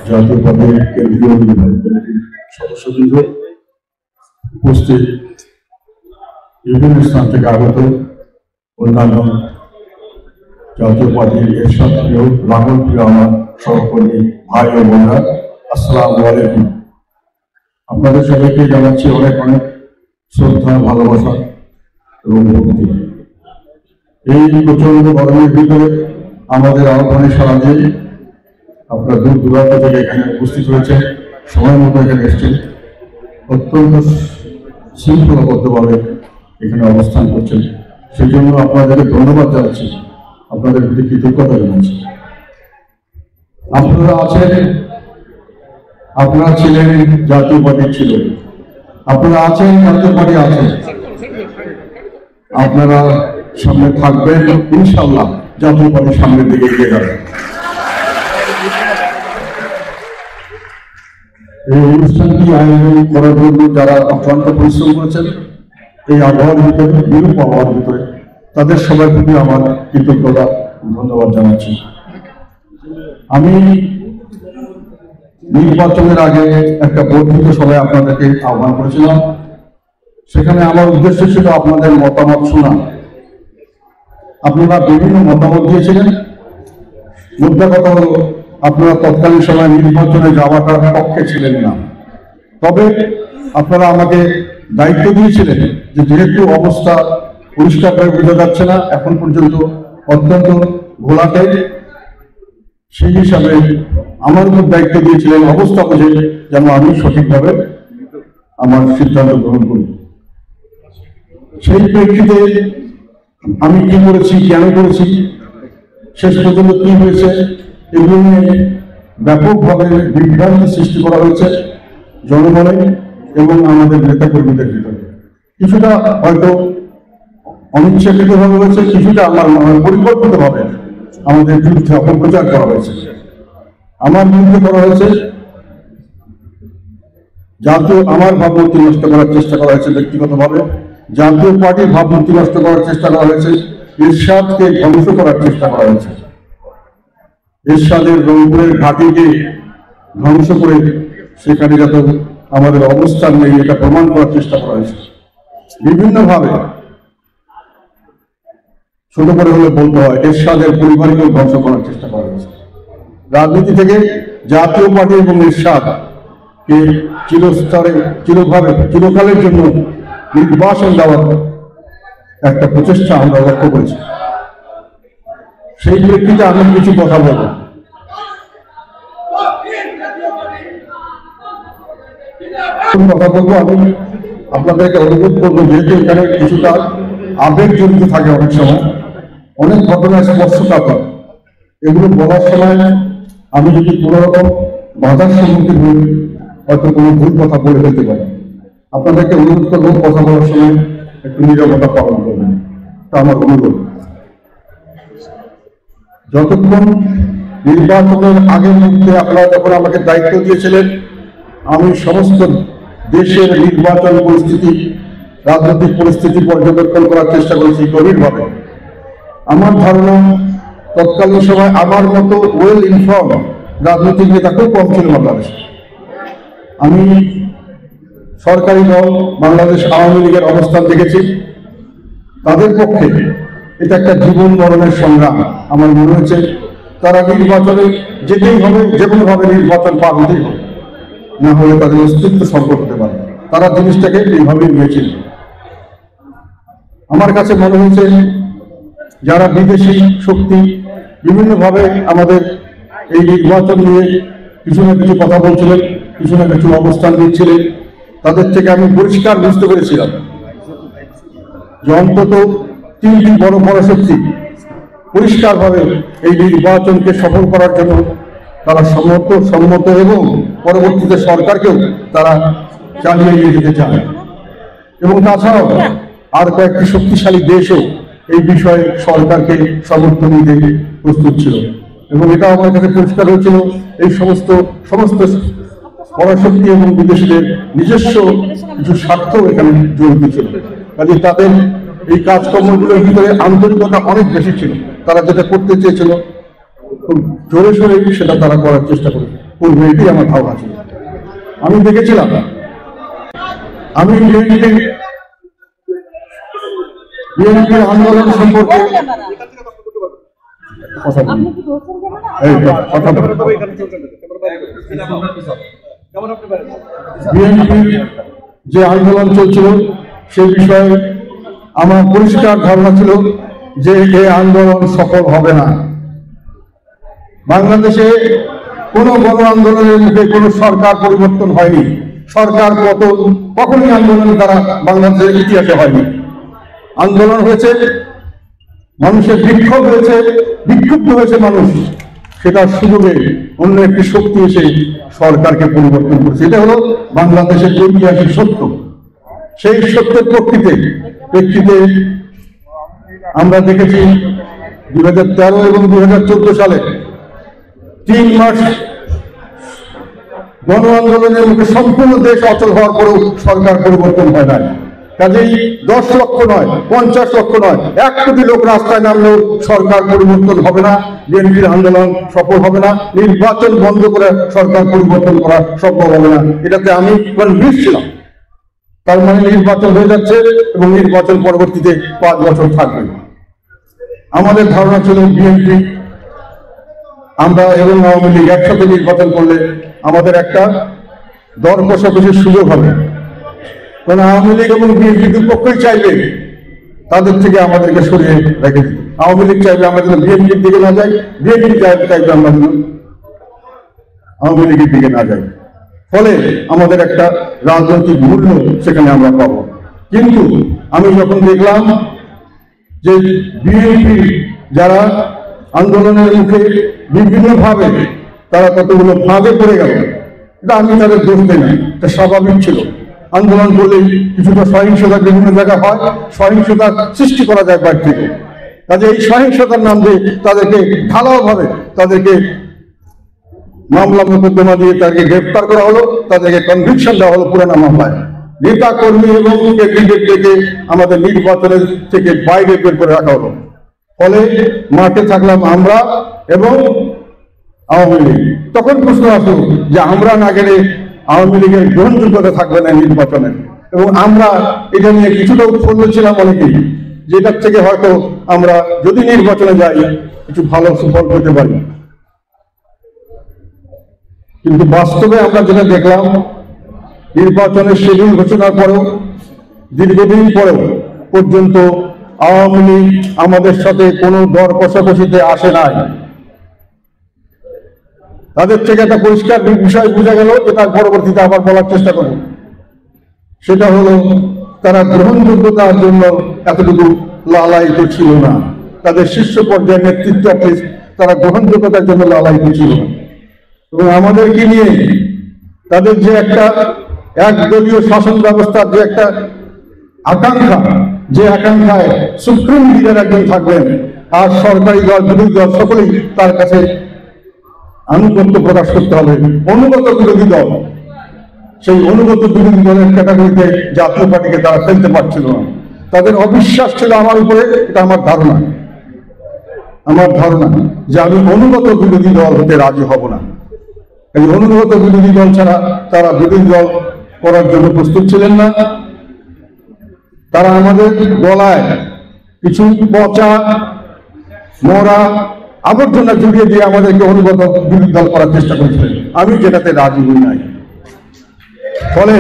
জাতীয় পার্টির কেন্দ্রীয় নির্বাহী কমিটির সদস্যবৃন্দ, উপস্থিত বিভিন্ন স্থান থেকে আগত অন্যান্য জাতীয় পার্টির এরশাদ প্রিয়, লাঙ্গল প্রিয় আমার সহকর্মী ভাই ও বোনরা, আসসালামু আলাইকুম। আপনাদের সবাইকে জানাচ্ছি অনেক অনেক শ্রদ্ধা, ভালোবাসা এবং ভক্তি। এই প্রচন্ড গরমের ভিতরে আমাদের আহ্বানে সাড়া দিয়ে আপনারা দূর দূরান্ত থেকে এখানে উপস্থিত হয়েছে, সময় মতো এখানে এসছেন, অত্যন্ত শৃঙ্খলাবদ্ধভাবে এখানে অবস্থান করছেন। সেই জন্য আপনাদেরকে ধন্যবাদ জানাচ্ছি, আপনাদের প্রতি কৃতজ্ঞতা জানাচ্ছি। আপনারা আছেন, আপনারা ছিলেন, জাতীয় পার্টি ছিল, আপনারা আছেন, জাতীয় পার্টি আছেন, আপনারা সামনে থাকবেন, ইনশাআল্লাহ জাতীয় পার্টির সামনের দিকে এগিয়ে যাবেন। এই অনুষ্ঠানটি আয়োজন করার জন্য যারা অক্লান্ত পরিশ্রম করেছেন, এই আবহাওয়ার ভিতরে, বিরূপ আবহাওয়ার ভিতরে, তাদের সবার প্রতি আমার কৃতজ্ঞতা, ধন্যবাদ জানাচ্ছি। আমি নির্বাচনের আগে একটা বর্ধিত সভায় আপনাদেরকে আহ্বান করেছিলাম। সেখানে আমার উদ্দেশ্য ছিল আপনাদের মতামত শোনা। আপনারা বিভিন্ন মতামত দিয়েছিলেন। মুদ্রা কথা হলো, আপনারা তৎকালীন সময় নির্বাচনে যাওয়াটার পক্ষে ছিলেন না, তবে আপনারা আমাকে দায়িত্ব দিয়েছিলেন যে যেহেতু অবস্থা পরিষ্কারভাবে বোঝা যাচ্ছে না, এখন পর্যন্ত অত্যন্ত ঘোলাটে, সেই হিসাবে আমার উপর দায়িত্ব দিয়েছিলেন অবস্থা বুঝে যেন আমি সঠিকভাবে আমার সিদ্ধান্ত গ্রহণ করি। সেই প্রেক্ষিতে আমি কি করেছি, কেন করেছি, শেষ পর্যন্ত কি হয়েছে, এগুলো নিয়ে ব্যাপকভাবে বিভ্রান্তি সৃষ্টি করা হয়েছে জনগণে এবং আমাদের নেতা কর্মীদের ভিতরে। কিছুটা হয়তো অনিচ্ছাকৃতভাবে হয়েছে, কিছুটা আমার মনে হয় পরিকল্পিতভাবে আমাদের বিরুদ্ধে অপপ্রচার করা হয়েছে, আমার বিরুদ্ধে করা হয়েছে। জাতীয় আমার ভাবমূর্তি নষ্ট করার চেষ্টা করা হয়েছে ব্যক্তিগতভাবে, জাতীয় পার্টির ভাবমূর্তি নষ্ট করার চেষ্টা করা হয়েছে, এরশাদকে ধ্বংস করার চেষ্টা করা হয়েছে, এরশাদের রংপুরের ঘাঁটিকে ধ্বংস করে সেখানে যাতে আমাদের অবস্থান নেই এটা প্রমাণ করার চেষ্টা করা হয়েছে। বিভিন্নভাবে ছোট করে হলে বলতে হয় এরশাদের পরিবারকেও ধ্বংস করার চেষ্টা করা হয়েছে। রাজনীতি থেকে জাতীয় পার্টি এবং এরশাদকে চিরকালের জন্য নির্বাসন দেওয়ার একটা প্রচেষ্টা আমরা লক্ষ্য করেছি। সেই প্রেক্ষিতে আমি কিছু কথা বলবো। আমি আপনাদেরকে অনুরোধ করবো, যেহেতু এখানে কিছুটা আবেগ জড়িত থাকে, অনেক সময় অনেক ঘটনা স্পর্শকাতর, এগুলো বলার সময় আমি যদি কোনো রকম বাধার সম্মুখীন হই, হয়তো কোনো ভুল কথা বলে ফেলতে পারি। আপনাদেরকে অনুরোধ করবো কথা বলার সময় একটু নীরবতা পালন করবেন, তা আমার অনুরোধ। যতক্ষণ নির্বাচনের আগের মুহূর্তে আপনারা যখন আমাকে দায়িত্ব দিয়েছিলেন, আমি সমস্ত দেশের নির্বাচন পরিস্থিতি, রাজনৈতিক পরিস্থিতি পর্যবেক্ষণ করার চেষ্টা করেছি গভীরভাবে। আমার ধারণা তৎকালীন সময় আমার মতো ওয়েল ইনফর্ম রাজনৈতিক নেতা খুব কম ছিল বাংলাদেশে। আমি সরকারি দল বাংলাদেশ আওয়ামী লীগের অবস্থান দেখেছি। তাদের পক্ষে এটা একটা জীবন মরণের সংগ্রাম। আমার মনে হয়েছে তারা নির্বাচনে যেতেই হবে, যে কোনোভাবে নির্বাচন পার হতেই হবে, না হলে তাদের অস্তিত্ব সংকট হতে পারে। তারা জিনিসটাকে এইভাবে নিয়েছিল। আমার কাছে মনে হয়েছে যারা বিদেশি শক্তি বিভিন্নভাবে আমাদের এই নির্বাচন নিয়ে কিছু না কিছু কথা বলছিলেন, কিছু না কিছু অবস্থান নিচ্ছিলেন, তাদের থেকে আমি পরিষ্কার বুঝতে পেরেছিলাম যে অন্তত তিনটি বড় বড় শক্তি পরিষ্কারভাবে এই নির্বাচনকে সফল করার জন্য তারা সম্মত এবং পরবর্তীতে সরকারকেও তারা চালিয়ে নিয়ে যেতে চায়। এবং তাছাড়াও আর কয়েকটি শক্তিশালী দেশও এই বিষয়ে সরকারকে সমর্থন দিতে প্রস্তুত ছিল। এবং এটা আমার কাছে পরিষ্কার হয়েছিল এই সমস্ত পরাশক্তি এবং বিদেশিদের নিজস্ব কিছু স্বার্থ এখানে জড়িত ছিল। কাজে তাদের এই কাজকর্মগুলোর ভিতরে আন্তরিকতা অনেক বেশি ছিল। তারা যেটা করতে চেয়েছিল খুব জোরে সোরে সেটা তারা করার চেষ্টা করবে, এটি আমার ধারণা ছিল। আমি দেখেছিলাম, আমি বিএনপির আন্দোলন সম্পর্কে বিএনপির যে আন্দোলন চলছিল সে বিষয়ে আমার পরিষ্কার ধারণা ছিল যে এই আন্দোলন সফল হবে না। বাংলাদেশে কোনো গণ আন্দোলনের মুখে কোনো সরকার পরিবর্তন হয়নি। সরকার পতন কখনই আন্দোলনের দ্বারা বাংলাদেশের ইতিহাসে হয়নি। আন্দোলন হয়েছে, মানুষের বিক্ষোভ হয়েছে, বিক্ষুব্ধ হয়েছে মানুষ, সেটার সুযোগে অন্য একটি শক্তি এসে সরকারকে পরিবর্তন করেছে। এটা হলো বাংলাদেশের ঐতিহাসিক সত্য। সেই সত্যের প্রেক্ষিতে আমরা দেখেছি 2013 এবং 2014 সালে 3 মাস গণ আন্দোলনের মুখে সম্পূর্ণ দেশ অচল হওয়ার পরেও সরকার পরিবর্তন হয় নাই। কাজেই 10 লক্ষ নয়, 50 লক্ষ নয়, 1 কোটি লোক রাস্তায় নামলেও সরকার পরিবর্তন হবে না, বিএনপির আন্দোলন সফল হবে না, নির্বাচন বন্ধ করে সরকার পরিবর্তন করা সম্ভব হবে না। এটাতে আমি কনভিন্স ছিলাম। তার মানে নির্বাচন হয়ে যাচ্ছে এবং নির্বাচন পরবর্তীতে 5 বছর থাকবে। আমাদের ধারণা ছিল বিএনপি, আমরা এবং আওয়ামী লীগ একসাথে নির্বাচন করলে আমাদের একটা দর কষাকষির সুযোগ হবে। কারণ আওয়ামী লীগ এবং বিএনপি দুপক্ষই চাইবে তাদের থেকে আমাদেরকে সরিয়ে রেখে দিতে। আওয়ামী লীগ চাইবে আমরা যেন বিএনপির দিকে না যাই, বিএনপি চাইবে আমরা যেন আওয়ামী লীগের দিকে না যাই। ফলে আমাদের একটা রাজনৈতিক মূল্য সেখানে আমরা পাবো। কিন্তু আমি যখন দেখলাম যে বিএনপি যারা আন্দোলনের মুখে বিভিন্নভাবে তারা কতগুলো ফাঁদে পড়ে গেল, এটা আমি তাদের দোষ দিই না, এটা স্বাভাবিক ছিল। আন্দোলন করলেই কিছুটা সহিংসতা বিভিন্ন জায়গায় হয়, সহিংসতা সৃষ্টি করা যায় বাইরে থেকে। কাজে এই সহিংসতার নাম দিয়ে তাদেরকে ঢালাওভাবে তাদেরকে মামলা মোকদ্দমা দিয়ে তাদেরকে গ্রেফতার করা হলো, তাদেরকে কনভিকশন দেওয়া হলো পুরানা মামলায়। নেতা কর্মী এবং ক্যান্ডিডেটদেরকে আমাদের নির্বাচনের থেকে বাইরে বের করে রাখা হলো। ফলে মাঠে থাকলাম আমরা এবং আওয়ামী লীগ। তখন প্রশ্ন আসলো যে আমরা না গেলে আওয়ামী লীগের গ্রহণযোগ্যতা থাকবে না নির্বাচনে, এবং আমরা এটা নিয়ে কিছুটা উৎফুল্ল ছিলাম অনেকেই, যেটার থেকে হয়তো আমরা যদি নির্বাচনে যাই কিছু ভালো সুফল পেতে পারি। কিন্তু বাস্তবে আমরা যেটা দেখলাম, নির্বাচনের শিডিউল ঘোষণার পরেও দীর্ঘদিন পরেও পর্যন্ত আওয়ামী লীগ আমাদের সাথে কোনো দর কষাকষিতে আসে নাই। তাদের থেকে একটা পরিষ্কার বিষয় বোঝা গেল, যেটা পরবর্তীতে আবার বলার চেষ্টা করব। সেটা হলো তারা গ্রহণযোগ্যতার জন্য এতটুকু লালায়িত ছিল না। তাদের শীর্ষ পর্যায়ের নেতৃত্ব তারা গ্রহণযোগ্যতার জন্য লালায়িত ছিল না। এবং আমাদেরকে নিয়ে তাদের যে একটা একদলীয় শাসন ব্যবস্থার যে একটা আকাঙ্ক্ষা, যে আকাঙ্ক্ষায় সুপ্রিম লিডার একজন থাকবেন আর সরকারি দল বিরোধী দল সকলেই তার কাছে আনুগত্য প্রকাশ করতে হবে। অনুগত বিরোধী দল, সেই অনুগত বিরোধী দলের ক্যাটাগরিতে জাতীয় পার্টিকে তারা ফেলতে পারছিল না। তাদের অবিশ্বাস ছিল আমার উপরে, এটা আমার ধারণা যে আমি অনুগত বিরোধী দল হতে রাজি হব না। এই অনুগত বিরোধী দল ছাড়া তারা বিরোধী দল করার জন্য প্রস্তুত ছিলেন না। তারা আমাদের গলায় কিছু পচা মরা আবর্জনা জড়িয়ে দিয়ে আমাদেরকে অনুগত বিরোধী দল করার চেষ্টা করেছিলেন। আমি যেটাতে রাজি হই নাই। ফলে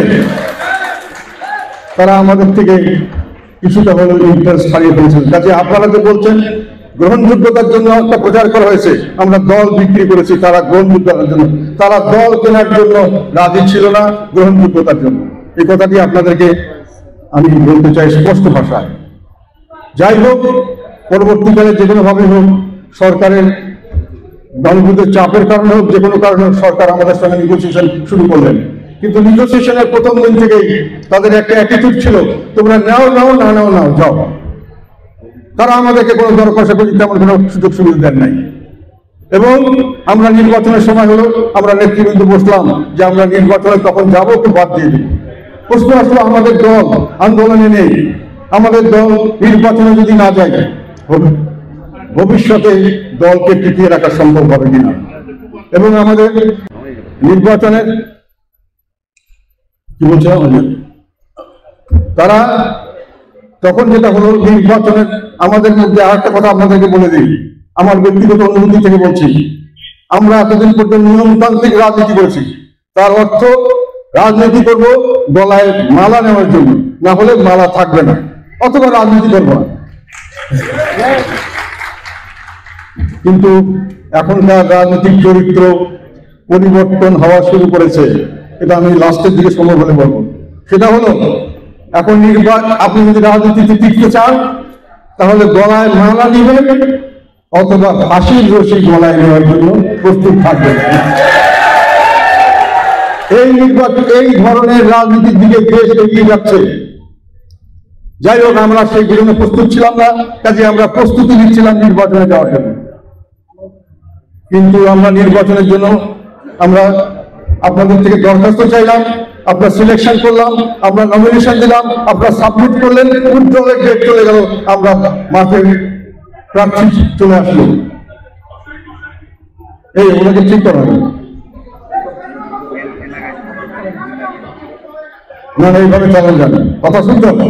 তারা আমাদের থেকে কিছুটা হলেও ইন্টারেস্ট হারিয়ে ফেলেছেন। কাজে আপনারা যে বলছেন গ্রহণযোগ্যতার জন্য একটা প্রচার করা হয়েছে, আমরা দল বিক্রি করেছি, তারা গ্রহণযোগ্যতার জন্য, তারা দল কেনার জন্য রাজি ছিল না, গ্রহণযোগ্যতার জন্য। এই কথাটি আপনাদেরকে আমি বলতে চাই স্পষ্ট ভাষায়। যাই হোক, পরবর্তীকালে যে কোনো ভাবে হোক, সরকারের দলগুলোর চাপের কারণে হোক, যে কোনো কারণে হোক, সরকার আমাদের সঙ্গে নেগোসিয়েশন শুরু করলেন। কিন্তু নেগোসিয়েশনের প্রথম দিন থেকেই তাদের একটা অ্যাটিটিউড ছিল, তোমরা নাও যাও। তারা আমাদেরকে কোনো দর কষাকষি তেমন কোনো সুযোগ সুবিধা দেন নাই। এবং আমরা নির্বাচনের সময় হলো, আমরা নেতৃবৃন্দ বসলাম যে আমরা নির্বাচনে তখন যাবো কি বাদ দিয়ে দিই। প্রশ্ন আসলো আমাদের দল আন্দোলনে নেই, আমাদের দল নির্বাচনে যদি না যায় ভবিষ্যতে দলকে টিকিয়ে রাখা সম্ভব হবে কিনা। এবং আমাদের নির্বাচনের কি বলছে তারা তখন যেটা হলো নির্বাচনের আমাদের মধ্যে আর একটা কথা আপনাদেরকে বলে দিই, আমার ব্যক্তিগত অনুভূতি থেকে বলছি, আমরা এতদিন পর্যন্ত নিয়মতান্ত্রিক রাজনীতি করেছি। তার অর্থ রাজনীতি করব গলায় মালা নেওয়ার জন্য, না হলে মালা থাকবে না, অথবা রাজনীতি করব না। কিন্তু এখনকার রাজনৈতিক চরিত্র পরিবর্তন হওয়া শুরু করেছে, এটা আমি লাস্টের দিকে সময় বলে বলবো। সেটা হলো এখন আপনি যদি রাজনীতিতে টিকতে চান তাহলে গলায় মালা নিবেন অথবা ফাঁসির রশি গলায় নেওয়ার জন্য প্রস্তুত থাকবেন। এই ধরনের রাজনীতির দিকে দেশ এগিয়ে যাচ্ছে। যাই হোক, আমরা সেই জন্য প্রস্তুত ছিলাম না, কাজে আমরা প্রস্তুতি নিচ্ছিলাম নির্বাচনে যাওয়ার জন্য। কিন্তু আমরা নির্বাচনের জন্য আমরা আপনাদের থেকে দরখাস্ত চাইলাম, আপনার সিলেকশন করলাম, আমরা নমিনেশন দিলাম, আপনারা সাবমিট করলেন, উজ্জ্বলের ডেট চলে গেল, আমরা মাঠে প্রার্থী চলে আসলো। এই ওনাকে ঠিক করা হবে না, এইভাবে চালান যাবে। কথা শুনতে হবে,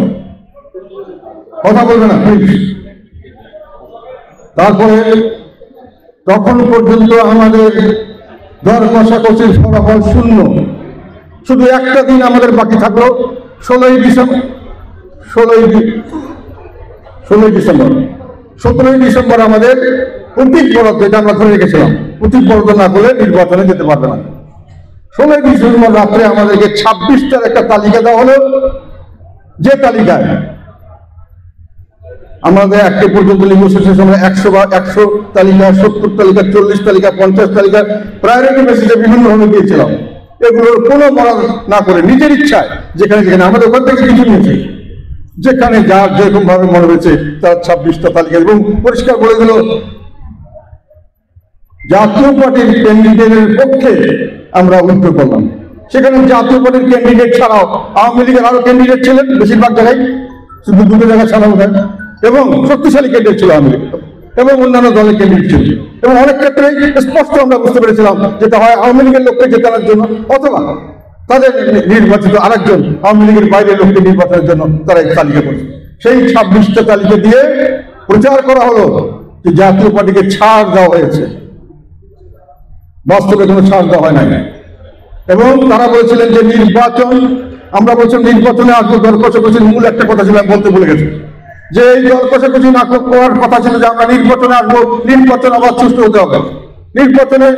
কথা বলবে না প্লিজ। তারপরে তখন পর্যন্ত আমাদের দর কষাকষির ফলাফল শূন্য। শুধু একটা দিন আমাদের বাকি থাকলো, 16ই ডিসেম্বর। 17ই ডিসেম্বর আমাদের প্রতীক বরাদ্দ, এটা আমরা ধরে রেখেছিলাম, প্রতীক বরাদ্দ না করলে নির্বাচনে যেতে পারবে না। 16ই ডিসেম্বর রাত্রে আমাদেরকে 26টার একটা তালিকা দেওয়া হলো, যে তালিকায় আমাদের একটা পর্যন্ত নেগোসিয়েশন 100 তালিকা, 70 তালিকা, 40 তালিকা, 50 তালিকা প্রায়োরিটি বেসিসে বিভিন্ন ভাবে দিয়েছিলাম। এগুলোর কোনো বরাদ না করে নিজের ইচ্ছায় যেখানে যেখানে আমাদের ওখান থেকে কিছু নিয়েছে, যেখানে যার যেরকম ভাবে মনে হয়েছে তার 26টা তালিকা, এবং পরিষ্কার বলে দিল জাতীয় পার্টির ক্যান্ডিডেটের পক্ষে আমরা উদ্যোগ করলাম। সেখানে জাতীয় পার্টির ক্যান্ডিডেট ছাড়াও আওয়ামী লীগের আরো ক্যান্ডিডেট ছিলেন, বেশিরভাগ জায়গায়, শুধু দুটো জায়গায় ছাড়া হয়, এবং শক্তিশালী ক্যান্ডিডেট ছিল আওয়ামী লীগ এবং অন্যান্য দলের ক্যান্ডিডেট ছিল। এবং অনেক ক্ষেত্রে স্পষ্ট আমরা বুঝতে পেরেছিলাম যেটা হয় আওয়ামী লীগের লোককে জেতানোর জন্য, অথবা তাদের নির্বাচিত আরেকজন আওয়ামী লীগের বাইরের লোককে নির্বাচনের জন্য তারা এই তালিকা করছে। সেই 26টা তালিকা দিয়ে প্রচার করা হলো যে জাতীয় পার্টিকে ছাড় দেওয়া হয়েছে। বাস্তবে কোনো ছাড় দেওয়া হয় নাই। এবং তারা বলেছিলেন যে নির্বাচন, আমরা বলছিলাম নির্বাচনে আসবো, দর কষাকষির মূল একটা কথা ছিল বলতে ভুলে গেছি, যে এই দর কষাকষি না করার কথা ছিল যে আমরা নির্বাচনে আসবো, নির্বাচন আবার সুষ্ঠু হতে হবে। নির্বাচনে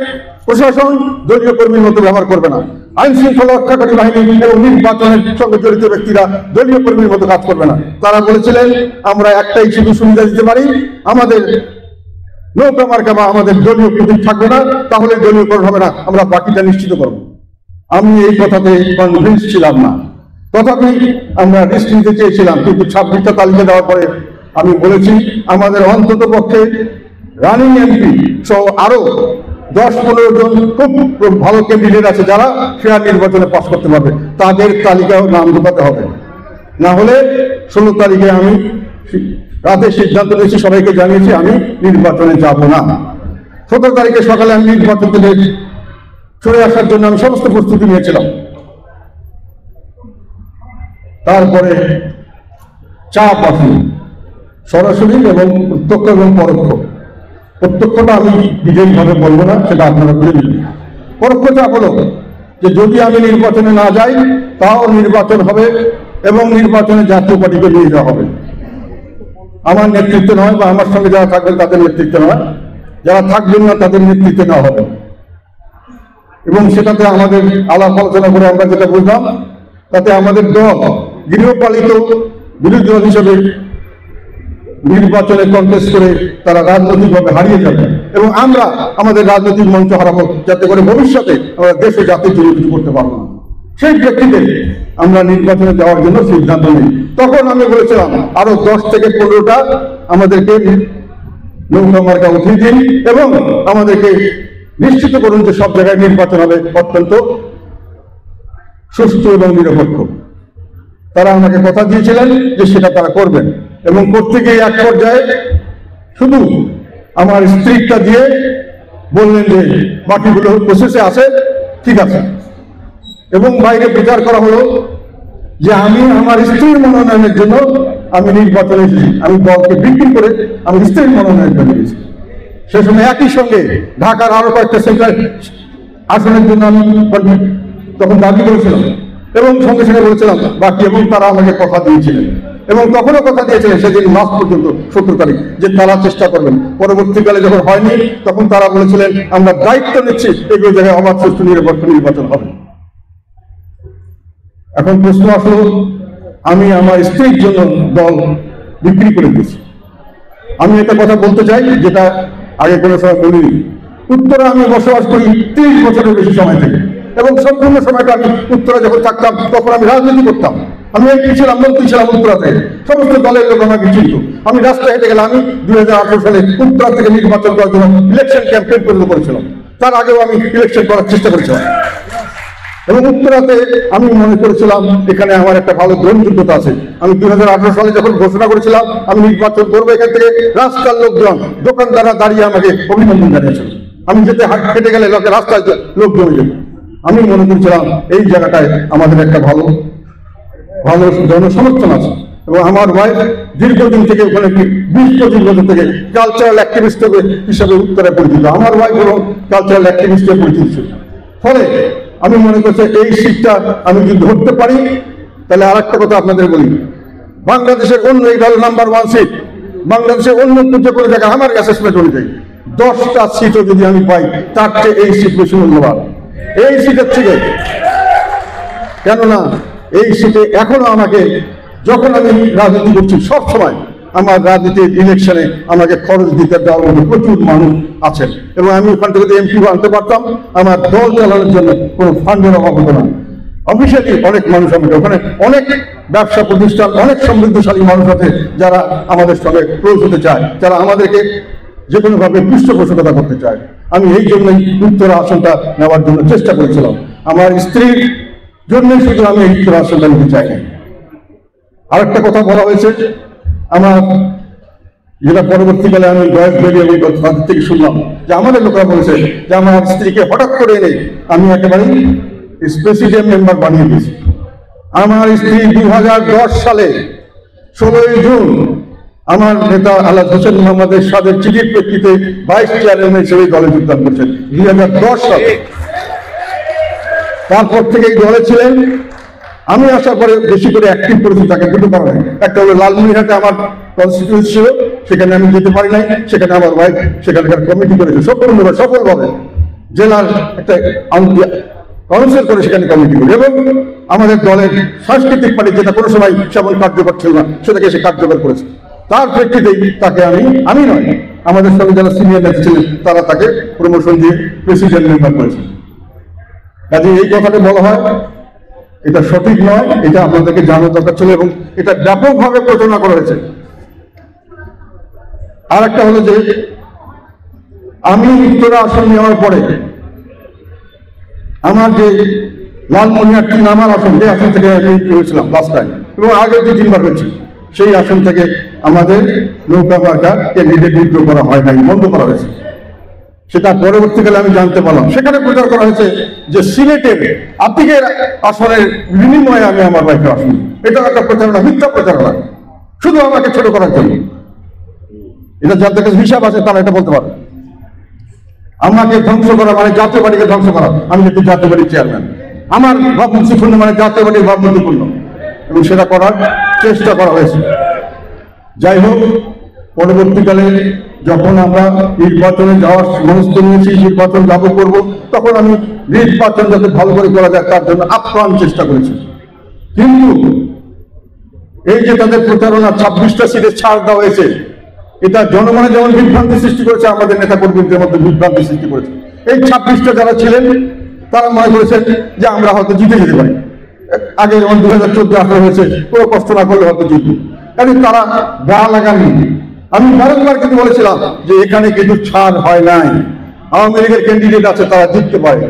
প্রশাসন দলীয় কর্মীর মতো ব্যবহার করবে না, আইন শৃঙ্খলা রক্ষাকারী বাহিনী এবং নির্বাচনের সঙ্গে জড়িত ব্যক্তিরা দলীয় কর্মীর মতো কাজ করবে না। তারা বলেছিলেন আমরা একটাই শুধু সুবিধা দিতে পারি, আমাদের নৌকা মার্কা বা আমাদের দলীয় প্রতীক থাকবে না, তাহলে দলীয়করণ হবে না, আমরা বাকিটা নিশ্চিত করব। আমি এই কথাতে কনভিন্স ছিলাম না, তথাপি আমরা রিস্ক নিতে চেয়েছিলাম। কিন্তু 26টা তালিকা দেওয়ার পরে আমি বলেছি আমাদের অন্তত পক্ষে রানিং এমপি সহ আরো 10-15 জন খুব ভালো ক্যান্ডিডেট আছে যারা ফেয়ার নির্বাচনে পাস করতে পারবে, তাদের তালিকাও নাম ঢোকাতে হবে। না হলে 16 তারিখে আমি রাতে সিদ্ধান্ত নিয়েছি, সবাইকে জানিয়েছি আমি নির্বাচনে যাব না। 17 তারিখে সকালে আমি নির্বাচন থেকে সরে আসার জন্য আমি সমস্ত প্রস্তুতি নিয়েছিলাম। তারপরে চাপ আসে সরাসরি এবং প্রত্যক্ষ এবং পরোক্ষ। প্রত্যক্ষটা আমি বিজয়ীভাবে বলবো না, সেটা আপনারা বুঝে নিন। পরোক্ষ চাপ হলো যে যদি আমি নির্বাচনে না যাই তাও নির্বাচন হবে এবং নির্বাচনে জাতীয় পার্টিকে নিয়ে যাওয়া হবে। আমার নেতৃত্ব নয় বা আমার সঙ্গে যারা থাকবেন তাদের নেতৃত্ব নয়, যারা থাকবেন না তাদের নেতৃত্বে নেওয়া হবে। এবং সেটাতে আমাদের আলাপ আলোচনা করে আমরা যেটা বুঝলাম, তাতে আমাদের দল গৃহপালিত বিরোধী দল হিসেবে নির্বাচনে কন্টেস্ট করে তারা রাজনৈতিকভাবে হারিয়ে যাবে এবং আমরা আমাদের রাজনৈতিক মঞ্চ হারাবো, যাতে করে ভবিষ্যতে আমরা দেশে জাতির জন্য কিছু করতে পারবো না। সেই প্রেক্ষিতে আমরা নির্বাচনে যাওয়ার জন্য সিদ্ধান্ত নিই। তখন আমি বলেছিলাম আরো 10 থেকে 15টা আমাদেরকে নৌকা মার্কা উঠিয়ে দিন এবং আমাদেরকে নিশ্চিত করুন যে সব জায়গায় নির্বাচন হবে অত্যন্ত সুষ্ঠু এবং নিরপেক্ষ। তারা আমাকে কথা দিয়েছিলেন যে সেটা তারা করবেন এবং করতে গিয়ে এক পর্যায়ে শুধু আমার স্ত্রীটা দিয়ে বললেন যে বাকিগুলো প্রসেসে আছে, ঠিক আছে, এবং বাইরে প্রচার করা হলো যে আমি আমার স্ত্রীর মনোনয়নের জন্য আমি নির্বাচনে এসেছি, আমি দলকে বিক্রি করে আমি স্ত্রীর মনোনয়নের জন্য এসেছি। সে সময় একই সঙ্গে ঢাকার আরো কয়েকটা সেন্ট্রাল আসনের জন্য আমি তখন দাবি করেছিলাম এবং সঙ্গে সঙ্গে বলেছিলাম বাকি, এবং তারা আমাকে কথা দিয়েছিলেন এবং তখনও কথা দিয়েছিলেন সেদিন মাস পর্যন্ত 17 তারিখ যে তারা চেষ্টা করবেন। পরবর্তীকালে যখন হয়নি তখন তারা বলেছিলেন আমরা দায়িত্ব নিচ্ছি এগুলো জায়গায় অবাধ সুষ্ঠু নিরপেক্ষ নির্বাচন হবে। এখন প্রশ্ন আসলো, আমি আমার স্ত্রীর জন্য দল বিক্রি করে দিয়েছি। আমি একটা কথা বলতে চাই যেটা আগে কোনো সময় বলিনি। উত্তরে আমি বসবাস করি 30 বছরের বেশি সময় থেকে, এবং সম্পূর্ণ সময়টা আমি উত্তরে যখন থাকতাম তখন আমি রাজনীতি করতাম। আমি এমপি ছিলাম, মন্ত্রী ছিলাম উত্তরা থেকে, সমস্ত দলের লোক আমাকে চিনত। আমি রাস্তায় হেঁটে গেলে আমি 2018 সালে উত্তরা থেকে নির্বাচন করার জন্য ইলেকশন ক্যাম্পেইন পর্যন্ত করেছিলাম। তার আগেও আমি ইলেকশন করার চেষ্টা করেছিলাম এবং উত্তরাতে আমি মনে করেছিলাম এখানে আমার একটা ভালো গ্রহণযোগ্যতা আছে। আমি 2018 সালে যখন ঘোষণা করেছিলাম আমি নির্বাচন করবো, এখান থেকে রাস্তার লোকজন, দোকানদাররা দাঁড়িয়ে আমাকে অভিনন্দন জানিয়েছিল। আমি যেতে হেঁটে গেলে রাস্তায় লোক জমে যেত। আমি মনে করেছিলাম এই জায়গাটায় আমাদের একটা ভালো ভালো জনসমর্থন আছে, এবং আমার ওয়াইফ দীর্ঘদিন থেকে ওখানে 20-25 বছর থেকে কালচারাল অ্যাক্টিভিস্ট হিসাবে উত্তরে পরিচিত। আমার ওয়াইফ এবং কালচারাল অ্যাক্টিভিস্টে পরিচিত ছিল। ফলে আমি মনে করছি এই সিটটা আমি যদি ধরতে পারি, তাহলে আর একটা কথা আপনাদের বলি, বাংলাদেশের অন্য এই দল নাম্বার 1 সিট, বাংলাদেশের অন্য যে কোনো জায়গায় আমার অ্যাসেসমেন্ট অনুযায়ী 10টা সিটও যদি আমি পাই তার চেয়ে এই সিট বেশি মূল্যবান এই সিটের থেকে। কেননা এই সিটে এখনো আমাকে, যখন আমি রাজনীতি করছি সব সময় আমার রাজনীতির ইলেকশনে আমাকে খরচ দিতে দেওয়ার মতো প্রচুর মানুষ আছেন, এবং আমি ওখান থেকে যদি এমপি আনতে পারতাম আমার দল চালানোর জন্য কোনো ফান্ডের অভাব হতো না। অফিসিয়ালি অনেক মানুষ আমাকে, ওখানে অনেক ব্যবসা প্রতিষ্ঠান, অনেক সমৃদ্ধশালী মানুষ আছে যারা আমাদের সঙ্গে ক্লোজ হতে চায়, যারা আমাদেরকে যে কোনোভাবে পৃষ্ঠপোষকতা করতে চায়। আমি এই জন্যই উত্তর আসনটা নেওয়ার জন্য চেষ্টা করেছিলাম। আমার স্ত্রীর জন্যই শুধু আমি এই উত্তর আসনটা নিতে চাই। আরেকটা কথা বলা হয়েছে আমার, যেটা পরবর্তীকালে আমি বয়স বেরিয়ে এবং তাদের থেকে শুনলাম যে আমাদের লোকেরা বলেছে যে আমার স্ত্রীকে হঠাৎ করে এনে আমি একেবারেই প্রেসিডেন্ট মেম্বার বানিয়ে দিয়েছি। আমার স্ত্রী 2010 সালে 16 জুন আমার নেতা আলাদ হোসেন মোহাম্মদের সাদের চিঠির প্রেক্ষিতে ভাইস চেয়ারম্যান হিসেবে দলে যোগদান করছেন 2010 সালে। তারপর থেকে এই দলে ছিলেন। আমি আসার পরে বেশি করে অ্যাক্টিভ করেছি তাকে দুটো কারণে। একটা হলো লালমনিরহাটে আমার কনস্টিটিউয়েন্সি ছিল, সেখানে আমি যেতে পারি নাই, সেখানে আমার ওয়াইফ সেখানকার কমিটি করেছে সফলভাবে জেলার একটা কাউন্সিল করে সেখানে কমিটি করে, এবং আমাদের দলের সাংস্কৃতিক পার্টি যেটা কোনো সময় সেমন কার্যকর ছিল না সেটাকে সে কার্যকর করেছে। তার প্রেক্ষিতেই তাকে আমি নয়, আমাদের সঙ্গে যারা সিনিয়র নেতা ছিলেন তারা তাকে প্রমোশন দিয়ে প্রেসিডেন্ট মেম্বার করেছে। কাজে এই কথাটা বলা হয় এটা সঠিক নয়, এটা আপনাদেরকে জানার দরকার ছিল, এবং এটা ব্যাপকভাবে প্রচারণা করা হয়েছে। আর একটা হলো যে আমি উত্তরা আসন নেওয়ার পরে আমার যে লালমনিরহাট 3 আমার আসন, যে আসন থেকে আমি হয়েছিলাম লাস্ট টাইম এবং আগে যে 3বার হয়েছে, সেই আসন থেকে আমাদের নৌকা মার্কা ক্যান্ডিডেট উইথড্র করা হয় নাই, বন্ধ করা হয়েছে। সেটা পরবর্তীকালে আমি জানতে পারলাম। সেখানে প্রচার করা হয়েছে যে সিলেটের আতিকের আসনের বিনিময়ে আমি আমার ওয়াইফের আসন। এটা একটা প্রচারণা, মিথ্যা প্রচারণা, শুধু আমাকে ছোট করার জন্য। এটা যাদের কাছে হিসাব আছে তারা এটা বলতে পারে। আমাকে ধ্বংস করা মানে জাতীয় পার্টিকে ধ্বংস করা। আমি যেহেতু জাতীয় পার্টির চেয়ারম্যান, আমার ভাবমূর্তি পূর্ণ মানে জাতীয় পার্টির ভাবমূর্তি পূর্ণ, এবং সেটা করার চেষ্টা করা হয়েছে। যাই হোক, পরবর্তীকালে যখন আমরা নির্বাচনে যাওয়ার মনস্থ নিয়েছি, নির্বাচন যাবো করবো, তখন আমি নির্বাচন যাতে ভালো করে করা যায় তার জন্য আপ্রাণ চেষ্টা করেছি। কিন্তু এই যে তাদের প্রচারণা 26টা সিটে ছাড় দেওয়া হয়েছে, এটা জনগণে যেমন বিভ্রান্তি সৃষ্টি করেছে, আমাদের নেতা কর্মীদের মধ্যে বিভ্রান্তি সৃষ্টি করেছে। এই 26টা যারা ছিলেন তারা মনে করেছেন যে আমরা হয়তো জিতে যেতে পারি। আগে যেমন 2014-18 হয়েছে, কোনো কষ্ট না করলে হয়তো জিতব। কারণ তারা গা লাগাননি। আমি বারংবার কিন্তু বলেছিলাম যে এখানে কিন্তু ছাড় হয় নাই, আওয়ামী লীগের ক্যান্ডিডেট আছে, তারা জিততে পারে।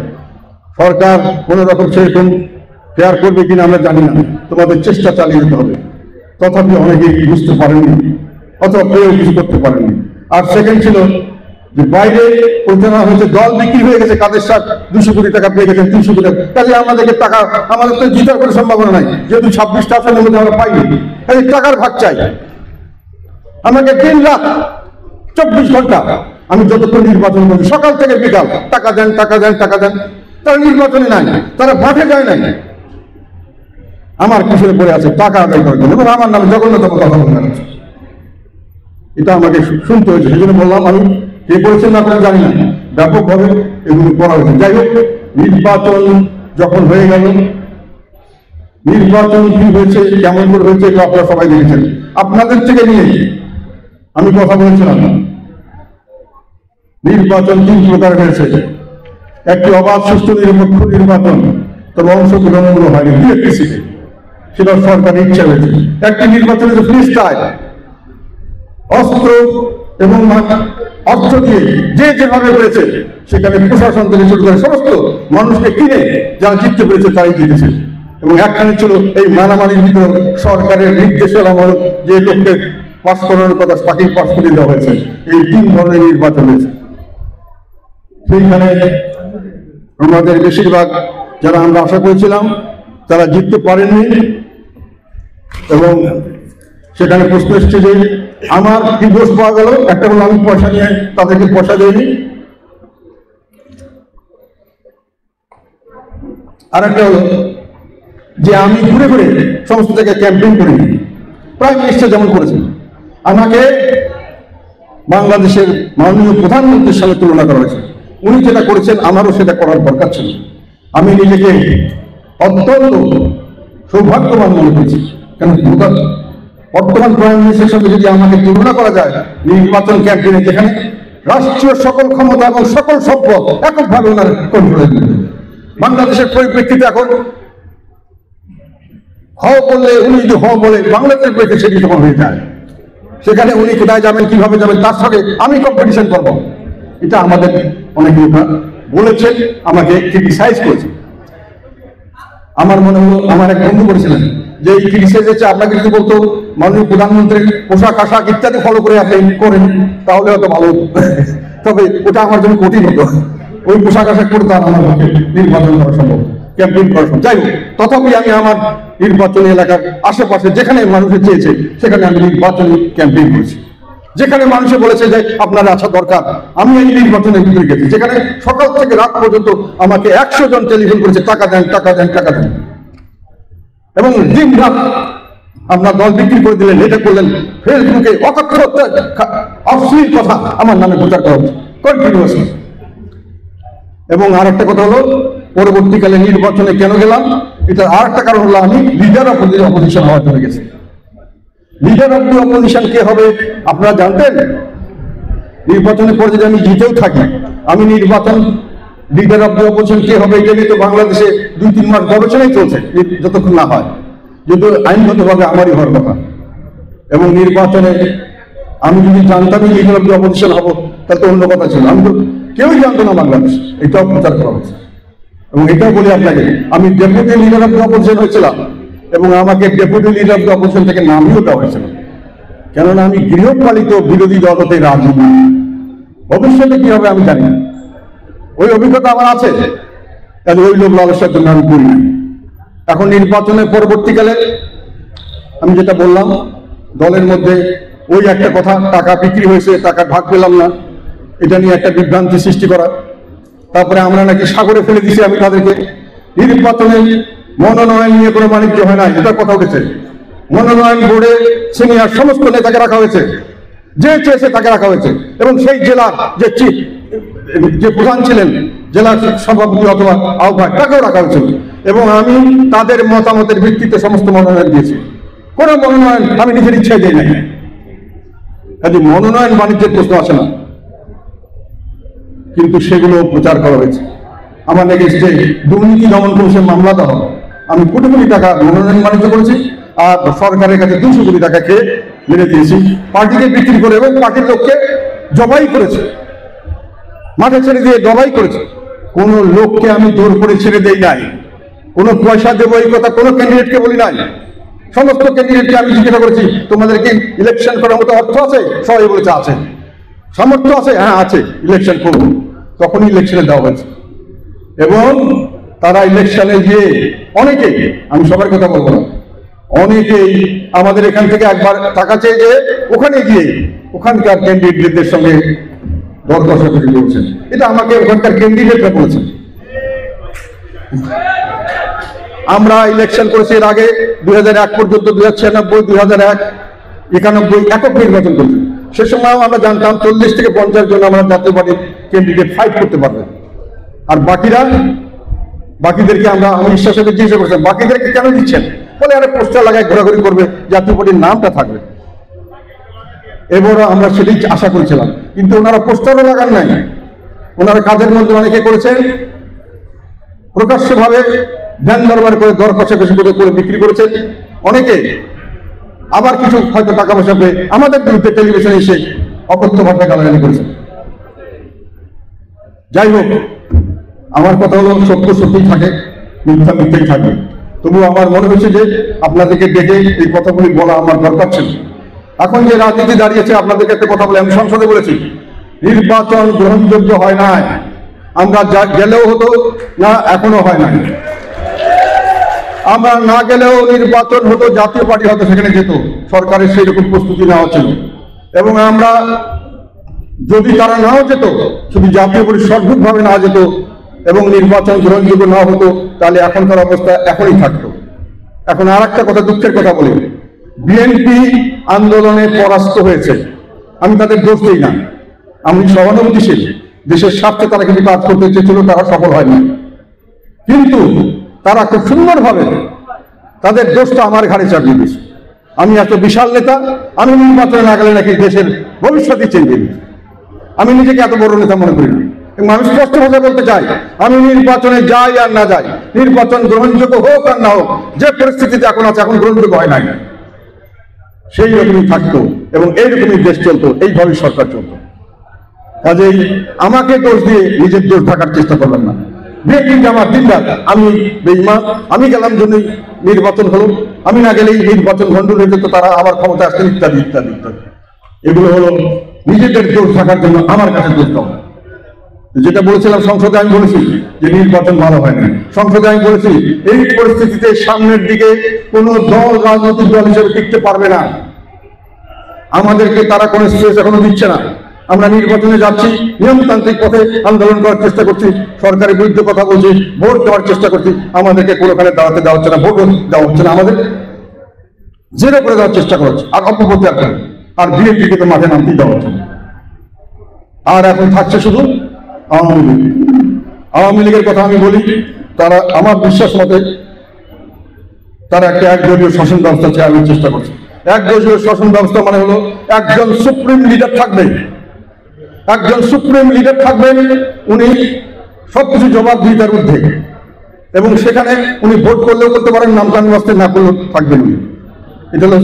সরকার কোন রকম সেরকম ফেয়ার করবে কিনা আমরা জানি না, তোমাদের চেষ্টা চালিয়ে যেতে হবে। তথাপি অনেকেই বুঝতে পারেননি অথবা কেউ কিছু করতে পারেননি। আর সেকেন্ড ছিল যে বাইরে পরিচালনা হয়েছে, দল বিক্রি হয়ে গেছে, কাদের সাথ 200 কোটি টাকা পেয়ে গেছেন, 300 কোটি টাকা, কাজে আমাদেরকে টাকা, আমাদের তো জিতার কোনো সম্ভাবনা নাই, যেহেতু 26টা আসনের মধ্যে আমরা পাইনি, কাজে টাকার ভাগ চাই আমাকে। দিন রাত 24 ঘন্টা আমি যতক্ষণ নির্বাচন করি, সকাল থেকে বিকাল টাকা দেন, টাকা দেন, টাকা দেন, তারা নির্বাচনে নাই, তারা মাঠে যায় নাই, আমার পিছনে পড়ে আছে টাকা আদায় করার জন্য, এবং আমার নামে জঘন্যতম কথা বলবেন। এটা আমাকে শুনতে হয়েছে, সেই জন্য বললাম, আমি কে বলেছেন না আপনারা জানি না, ব্যাপকভাবে এগুলো করা হয়েছে। যাই হোক, নির্বাচন যখন হয়ে গেল, নির্বাচন কি হয়েছে, কেমন করে হয়েছে, এগুলো আপনারা সবাই দেখেছেন। আপনাদের থেকে নিয়ে আমি কথা বলেছিলাম, নির্বাচন 3 প্রকার হয়েছে। একটি অবাধ, সুষ্ঠু, নিরপেক্ষ নির্বাচন, তবে অংশগ্রহণগুলো হয়নি, একটি সিটে, সেটা সরকারের ইচ্ছা হয়েছে। একটি নির্বাচন হচ্ছে ফ্রি স্টাইল, অস্ত্র এবং অর্থ দিয়ে যে যেভাবে করেছে, সেখানে প্রশাসন থেকে শুরু করে সমস্ত মানুষকে কিনে যারা জিততে পেরেছে তারাই জিতেছে। এবং একখানে ছিল এই মারামারির ভিতর সরকারের নির্দেশনামূলক যে লোককে পাস করানোর কথা, তাকে পাস করে দেওয়া হয়েছে। এই 3 ধরনের নির্বাচন হয়েছে। সেইখানে আমাদের বেশিরভাগ যারা আমরা আশা করেছিলাম তারা জিততে পারেননি, এবং সেখানে প্রশ্ন এসছে যে আমার কি দোষ পাওয়া গেল। একটা হলো আমি পয়সা নিয়ে তাদেরকে পয়সা দেয়নি, আর একটা হলো যে আমি ঘুরে ঘুরে সমস্ত জায়গায় ক্যাম্পেইন করিনি। প্রাইম মিনিস্টার যেমন করেছেন, আমাকে বাংলাদেশের মাননীয় প্রধানমন্ত্রীর সাথে তুলনা করা হয়েছে। উনি যেটা করেছেন আমারও সেটা করার দরকার ছিল। আমি নিজেকে অত্যন্ত সৌভাগ্যবান মনে করেছি, কেন বর্তমান প্রাইম মিনিস্টারের সঙ্গে যদি আমাকে তুলনা করা যায় নির্বাচন ক্যাম্পেইনে, যেখানে রাষ্ট্রীয় সকল ক্ষমতা এবং সকল সম্পদ এককভাবে ওনার কন্ট্রোলে, বাংলাদেশের পরিপ্রেক্ষিতে এখন হ বললে, উনি যদি হ বলে বাংলাদেশের পরিপ্রেক্ষিতে সেটি তখন হয়ে যায়, সেখানে উনি কোথায় যাবেন, কিভাবে যাবেন, তার সঙ্গে আমি কম্পিটিশন করবো। এটা আমাদের অনেক লোক বলেছেন, আমাকে ক্রিটিসাইজ করেছে। আমার মনে হলো, আমার এক বন্ধু বলেছিলেন যে এই ক্রিটিসাইজ হচ্ছে, আপনাকে যদি বলতো মাননীয় প্রধানমন্ত্রীর পোশাক আশাক ইত্যাদি ফলো করে আপনি করেন তাহলে হয়তো ভালো হতো, তবে ওটা আমার জন্য কঠিন হতো। ওই পোশাক আশাক করে তার আমার পক্ষে নির্বাচন করা সম্ভব, ক্যাম্পেইন করা সম্ভব। যাই হোক, তথাপি আমি আমার নির্বাচনী এলাকার আশেপাশে যেখানে মানুষের চেয়েছে সেখানে আমি নির্বাচনী ক্যাম্পেইন করেছি। যেখানে মানুষে বলেছে যে আপনার আশা দরকার, আমি এই নির্বাচনে ঘুরে গেছি, যেখানে সকাল থেকে রাত পর্যন্ত আমাকে 100 জন টেলিফোন করেছে, টাকা দেন, টাকা দেন, টাকা দেন, এবং দিন রাত আপনার দল বিক্রি করে দিলেন, এটা করলেন, ফেসবুকে অকথ্য অশ্লীল কথা আমার নামে প্রচার করা হচ্ছে কন্টিনিউয়াসলি। এবং আর একটা কথা হলো, পরবর্তীকালে নির্বাচনে কেন গেলাম, এটা আর একটা কারণ হলো আমি লিডার অফ দি অপোজিশন হওয়ার জন্য গেছি। লিডার অফ দি অপোজিশন কে হবে আপনারা জানতেন? নির্বাচনের পর যদি আমি জিতেও থাকি, আমি নির্বাচন লিডার অফ দি অপোজিশন কে হবে এটা নিয়ে তো বাংলাদেশে 2-3 মাস গবেষণাই চলছে, যতক্ষণ না হয়, যেহেতু আইনগতভাবে আমারই হওয়ার কথা। এবং নির্বাচনে আমি যদি জানতামই লিডার অফ দি অপোজিশন হবো, তাহলে তো অন্য কথা ছিল। আমি তো কেউই জানতো না বাংলাদেশ, এটাও প্রচার করা হয়েছে। এবং এটাও বলি আপনাকে, আমি deputy leader of the opposition হয়েছিলাম, এবং আমাকে deputy leader of the opposition থেকে নামিয়েও দেওয়া হয়েছিল, কেননা আমি গৃহপালিত বিরোধী দল হতে রাজি না। ভবিষ্যতে কি হবে আমি জানি না, ওই অভিজ্ঞতা আমার আছে, তাহলে ওই লোক লালসার জন্য আমি করি না। এখন নির্বাচনের পরবর্তীকালে আমি যেটা বললাম, দলের মধ্যে ওই একটা কথা, টাকা বিক্রি হয়েছে, টাকা ভাগ পেলাম না, এটা নিয়ে একটা বিভ্রান্তি সৃষ্টি করা। তারপরে আমরা নাকি সাগরে ফেলে দিছি আমি তাদেরকে। নির্বাচনে মনোনয়ন নিয়ে কোনো বাণিজ্য হয় না, এটা কথা উঠেছে। মনোনয়ন বোর্ডে সিনিয়র সমস্ত নেতাকে রাখা হয়েছে, যে চেয়েছে তাকে রাখা হয়েছে, এবং সেই জেলার যে প্রধান ছিলেন, জেলা সভাপতি অথবা আহ্বায়ক, তাকেও রাখা হয়েছিল। এবং আমি তাদের মতামতের ভিত্তিতে সমস্ত মনোনয়ন দিয়েছি। কোনো মনোনয়ন আমি নিজের ইচ্ছায় দিই নাই। কাজে মনোনয়ন বাণিজ্যের প্রশ্ন আসে না, কিন্তু সেগুলো প্রচার করা হয়েছে। আমার এগেইনস্টে দুর্নীতি দমন কমিশন মামলা দেওয়া, আমি কোটি কোটি টাকা মনোনয়ন বাণিজ্য করেছি, আর সরকারের কাছে 200 কোটি টাকা খেয়ে মেরে দিয়েছি, পার্টিকে বিক্রি করে, এবং পার্টির লোককে জবাই করেছে, মাঠে ছেড়ে দিয়ে জবাই করেছে। কোন লোককে আমি জোর করে ছেড়ে দেই নাই, কোনো পয়সা দেবো এই কথা কোনো ক্যান্ডিডেটকে বলি নাই। সমস্ত ক্যান্ডিডেটকে আমি জিজ্ঞাসা করেছি, তোমাদের কি ইলেকশন করার মতো অর্থ আছে? সবাই বলেছে আছে। সামর্থ্য আছে, হ্যাঁ আছে, ইলেকশন করব, তখনই ইলেকশনে দেওয়া হয়েছে। এবং তারা ইলেকশনে গিয়ে অনেকে, আমি সবার কথা বলবো না, অনেকেই আমাদের এখান থেকে একবার টাকা চেয়ে যে ওখানে গিয়ে ওখানকার ক্যান্ডিডেটদের সঙ্গে দর কষাকষি করছেন। এটা আমাকে ওখানকার ক্যান্ডিডেটরা বলেছেন। আমরা ইলেকশন করেছি এর আগে 2001 পর্যন্ত, 2096, 2001, 91 একক নির্বাচন করেছি। সে সময়ও আমরা জানতাম 40 থেকে 50 জন আমরা জাতীয় পার্টির ক্যান্ডিডেট ফাইট করতে পারবে। আর বাকিদেরকে আমি বিশ্বাস করে জিজ্ঞাসা করছিলাম, বাকিদেরকে কেন দিচ্ছেন? বলে আরে পোস্টার লাগায় ঘোরাঘুরি করবে, জাতীয় পার্টির নামটা থাকবে। এবারও আমরা সেটাই আশা করেছিলাম, কিন্তু ওনারা পোস্টারও লাগান নাই। ওনারা কাজের মধ্যে অনেকে করেছেন প্রকাশ্যভাবে ধ্যান দরবার করে দর কষাকষি করে বিক্রি করেছেন অনেকে, আবার কিছু হয়তো টাকা পয়সা পেয়ে আমাদের বিরুদ্ধে টেলিভিশনে এসে অকথ্য ভাষায় গালাগালি করেছেন। যাই হোক, আমার কথা হলো সত্য সত্যিই থাকে, মিথ্যা মিথ্যাই থাকে। তবু আমার মনে হচ্ছে যে আপনাদেরকে ডেকে এই কথাগুলি বলা আমার দরকার ছিল। এখন যে রাজনীতি দাঁড়িয়েছে, আপনাদেরকে একটা কথা বলে, আমি সংসদে বলেছি, নির্বাচন গ্রহণযোগ্য হয় না। আমরা গেলেও হতো না, এখনো হয় না। আমরা না গেলেও নির্বাচন হতো, জাতীয় পার্টি হয়তো সেখানে যেত, সরকারের সেই রকম প্রস্তুতি নেওয়া ছিল। এবং আমরা যদি তারা নাও যেত, শুধু জাতীয় পার্টি সঠিকভাবে না যেত এবং নির্বাচন গ্রহণযোগ্য না হতো, তাহলে এখনকার অবস্থা এখনই থাকতো। এখন আর একটা কথা, দুঃখের কথা বলি, বিএনপি আন্দোলনে পরাস্ত হয়েছে। আমি তাদের দোষ দিই না, আমি সহানুভূতিশীল। দেশের স্বার্থে তারা কিছু কাজ করতে চেয়েছিল, তারা সফল হয়নি। কিন্তু তারা খুব সুন্দরভাবে তাদের দোষটা আমার ঘাড়ে চাপিয়ে দিয়েছে। আমি এত বিশাল নেতা, আমি নির্বাচনে না গেলে নাকি দেশের ভবিষ্যৎই চেঞ্জ হয়ে গেছে। আমি নিজেকে এত বড় নেতা মনে করি না। এবং আমি স্পষ্ট ভাষায় বলতে চাই, আমি নির্বাচনে যাই আর না যাই, নির্বাচন গ্রহণযোগ্য হোক আর না হোক, যে পরিস্থিতিতে এখন আছে, এখন গ্রহণযোগ্য হয় নাই, সেই রকমই থাকতো এবং এইরকমই দেশ চলতো, এইভাবে সরকার চলতো। কাজেই আমাকে দোষ দিয়ে নিজের দোষ ঢাকার চেষ্টা করলাম না। বিএনপি আমার দিন রাত, আমি বেঈমান, আমি গেলাম জন্যই নির্বাচন হলো, আমি না গেলেই নির্বাচন ভণ্ডুল হয়ে যেত, তারা আবার ক্ষমতা আসতেন, ইত্যাদি ইত্যাদি ইত্যাদি। এগুলো হলো নিজেদের দোষ ঢাকার জন্য আমার কাছে দোষ দাও। যেটা বলেছিলাম সংসদে, আমি বলেছি যে নির্বাচন ভালো হয়নি। সংসদে আমি বলেছি এই পরিস্থিতিতে সামনের দিকে কোন দল রাজনৈতিক দল হিসেবে টিকতে পারবে না। আমাদেরকে তারা কোনো স্পেস এখনো দিচ্ছে না। আমরা নির্বাচনে যাচ্ছি, নিয়মতান্ত্রিক পথে আন্দোলন করার চেষ্টা করছি, সরকারের বিরুদ্ধে কথা বলছি, ভোট দেওয়ার চেষ্টা করছি। আমাদেরকে কোনোখানে দাঁড়াতে দেওয়া হচ্ছে না, ভোট দেওয়া হচ্ছে না, আমাদের জেরো করে দেওয়ার চেষ্টা করছে আর অপপ্রচার করে। আর বিএনপিকে তো মাঠে নামতেই দেওয়া হচ্ছে না। আর এখন থাকছে শুধু আওয়ামী লীগ। আওয়ামী লীগের কথা আমি বলি, তারা আমার বিশ্বাস মতে তারা একটা একদলীয় শাসন ব্যবস্থা চালানোর চেষ্টা করছে। একদলীয় শাসন ব্যবস্থা মানে হলো একজন সুপ্রিম লিডার থাকবেন, একজন সুপ্রিম লিডার থাকবেন, উনি সবকিছু জবাবদিহিতার ঊর্ধ্বে, এবং সেখানে উনি ভোট করলেও করতে পারেন, নামকান বাস্তে না করলেও থাকবেন উনি। এটা হলো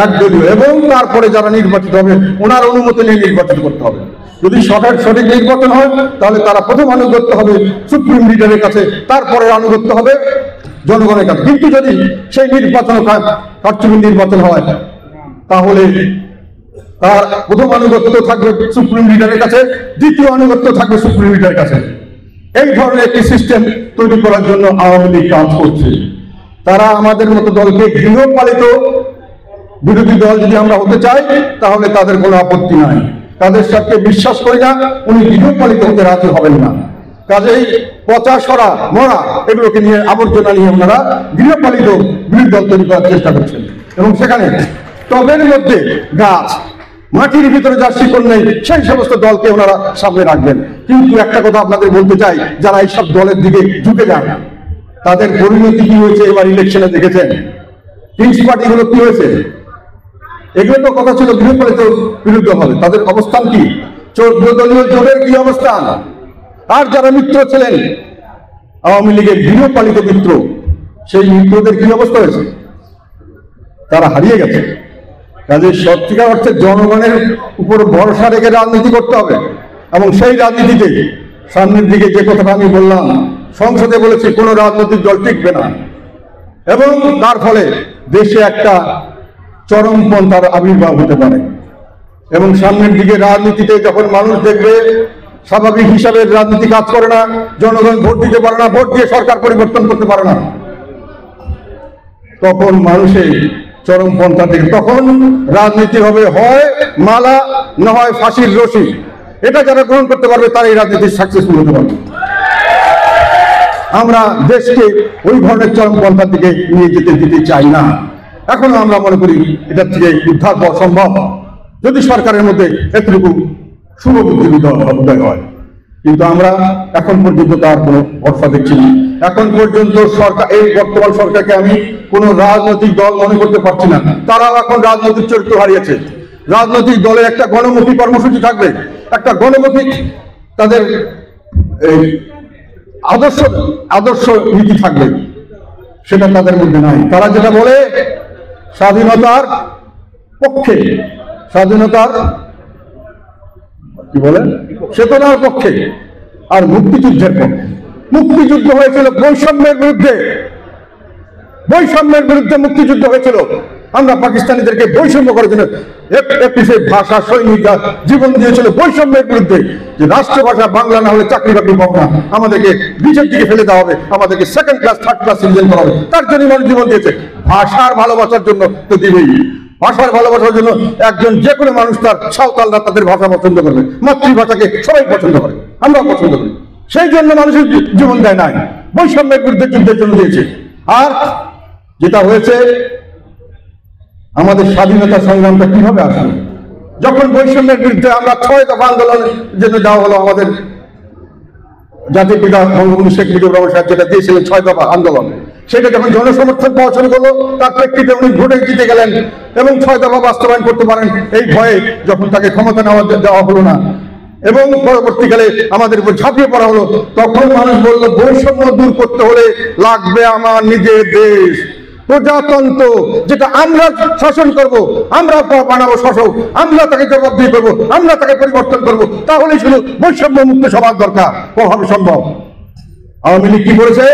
একদলীয়। এবং তারপরে যারা নির্বাচিত হবে ওনার অনুমতি নিয়ে নির্বাচন করতে হবে। যদি সঠিক নির্বাচন হয় তাহলে তারা প্রথম আনুগত্য হবে সুপ্রিম লিডারের কাছে, তারপরে আনুগত্য হবে জনগণের কাছে। কিন্তু যদি সেই নির্বাচন কারচুপি নির্বাচন হয় তাহলে তার প্রথম আনুগত্য থাকবে সুপ্রিম লিডারের কাছে, দ্বিতীয় আনুগত্য থাকবে সুপ্রিম লিডারের কাছে। এই ধরনের একটি সিস্টেম তৈরি করার জন্য আওয়ামী লীগ কাজ করছে। তারা আমাদের মতো দলকে গৃহপালিত বিরোধী দল যদি আমরা হতে চাই তাহলে তাদের কোনো আপত্তি নাই। তাদের সাথে বিশ্বাস করি না, উনি গৃহপালিত হতে রাজি হবেন না। কাজেই পচা সরা মরা এগুলোকে নিয়ে, আবর্জনা নিয়ে ওনারা গৃহপালিত বিরোধী দল তৈরি করার চেষ্টা করছেন। এবং সেখানে টবের মধ্যে গাছ, মাটির ভিতরে যার শিকড় নেই সেই সমস্ত দলকে ওনারা সামনে রাখবেন। কিন্তু একটা কথা আপনাদের বলতে চাই, যারা এইসব দলের দিকে ঝুঁকে যান তাদের পরিণতি কি হয়েছে এবার ইলেকশনে দেখেছেন। কিংস পার্টিগুলো কি হয়েছে? এগুলো তো কথা ছিল গৃহপালিত বিরুদ্ধে হবে, তাদের অবস্থান কি? 14 দলীয় জোটের কি অবস্থান? আর যারা মিত্র ছিলেন আওয়ামী লীগের গৃহপালিত মিত্র, সেই মিত্রদের কি অবস্থা হয়েছে? তারা হারিয়ে গেছে। কাজে সত্যিকার অর্থে জনগণের উপর ভরসা রেখে রাজনীতি করতে হবে। এবং সেই রাজনীতিতে সামনের দিকে যে কথাটা আমি বললাম, সংসদে বলেছি কোনো রাজনৈতিক দল টিকবে না, এবং তার ফলে দেশে একটা চরমপন্থার আবির্ভাব হতে পারে। এবং সামনের দিকে রাজনীতিতে যখন মানুষ দেখবে স্বাভাবিক হিসাবে রাজনীতি কাজ করে না, জনগণ ভোট দিতে পারে না, ভোট দিয়ে সরকার পরিবর্তন করতে পারে না, তখন মানুষের চরমপন্থা থেকে তখন রাজনীতি হবে হয় মালা না হয় ফাঁসির রশি। এটা যারা গ্রহণ করতে পারবে তারা এই রাজনীতি সাকসেসফুল হতে পারবে। আমরা দেশকে ওই ধরনের চরমপন্থার দিকে নিয়ে যেতে দিতে চাই না। এখনো আমরা মনে করি এটার থেকে উদ্ধার হওয়া সম্ভব যদি সরকারের মধ্যে এতটুকু শুভবুদ্ধি উদয় হয়। কিন্তু আমরা এখন পর্যন্ত তার কোনো ভরসা দেখছি না। এখন পর্যন্ত সরকার, এই বর্তমান সরকারকে আমি কোনো রাজনৈতিক দল মনে করতে পারছি না। তারাও এখন রাজনৈতিক চরিত্র হারিয়েছে। রাজনৈতিক দলে একটা গণমুখী কর্মসূচি থাকবে, একটা গণমুখী তাদের আদর্শ নীতি থাকবে, সেটা তাদের মধ্যে নাই। তারা যেটা বলে স্বাধীনতার পক্ষে, স্বাধীনতার কি বলে চেতনার পক্ষে আর মুক্তিযুদ্ধের পক্ষে। মুক্তিযুদ্ধ হয়েছিল বৈষম্যের বিরুদ্ধে, বৈষম্যের বিরুদ্ধে মুক্তিযুদ্ধ হয়েছিল। আমরা পাকিস্তানিদেরকে বৈষম্য করার জন্য একুশে ভাষা সৈনিকরা জীবন দিয়েছিল বৈষম্যের বিরুদ্ধে, যে রাষ্ট্রভাষা বাংলা না হলে চাকরি বাকরি পাবো না, আমাদেরকে নিচের দিকে ফেলে দেওয়া হবে, আমাদেরকে second class third class citizen করা হবে। তার জন্য মানুষ জীবন দিয়েছে। ভাষার ভালোবাসার জন্য তো দিবেই। ভাষার ভালোবাসার জন্য একজন যে কোনো মানুষ, তার সাঁওতালরা তাদের ভাষা পছন্দ করবে, মাতৃভাষাকে সবাই পছন্দ করে, আমরা পছন্দ করি। সেই জন্য মানুষের জীবন দেয় নাই, বৈষম্যের বিরুদ্ধে যুদ্ধের জন্য দিয়েছে। আর যেটা হয়েছে, আমাদের স্বাধীনতা সংগ্রামটা কিভাবে আসলো? যখন বৈষম্যের বিরুদ্ধে আমরা 6 দফা আন্দোলনের জন্য যাওয়া হলো, আমাদের জাতির পিতা বঙ্গবন্ধু শেখ মুজিবুর রহমান সাহেব যেটা দিয়েছিলেন 6 দফা আন্দোলন, সেটা যখন জনসমর্থন পাওয়া শুরু করলো, তার প্রেক্ষিতে উনি ভোটে জিতে গেলেন এবং 6 দফা বাস্তবায়ন করতে পারেন। এই ভয়ে যখন তাকে ক্ষমতা দেওয়া হলো না এবং পরবর্তীকালে আমাদের উপর ঝাঁপিয়ে পড়া হলো, তখন মানুষ বলল বৈষম্য দূর করতে হলে লাগবে আমার নিজের দেশ, প্রজাতন্ত্র, যেটা আমরা শাসন করব, আমরা বানাবো শাসক, আমরা তাকে জবাবদিহি করবো, আমরা তাকে পরিবর্তন করবো। তাহলেই শুধু বৈষম্য মুক্ত সমাজ দরকার, কবে সম্ভব? আওয়ামী লীগ কি করেছে?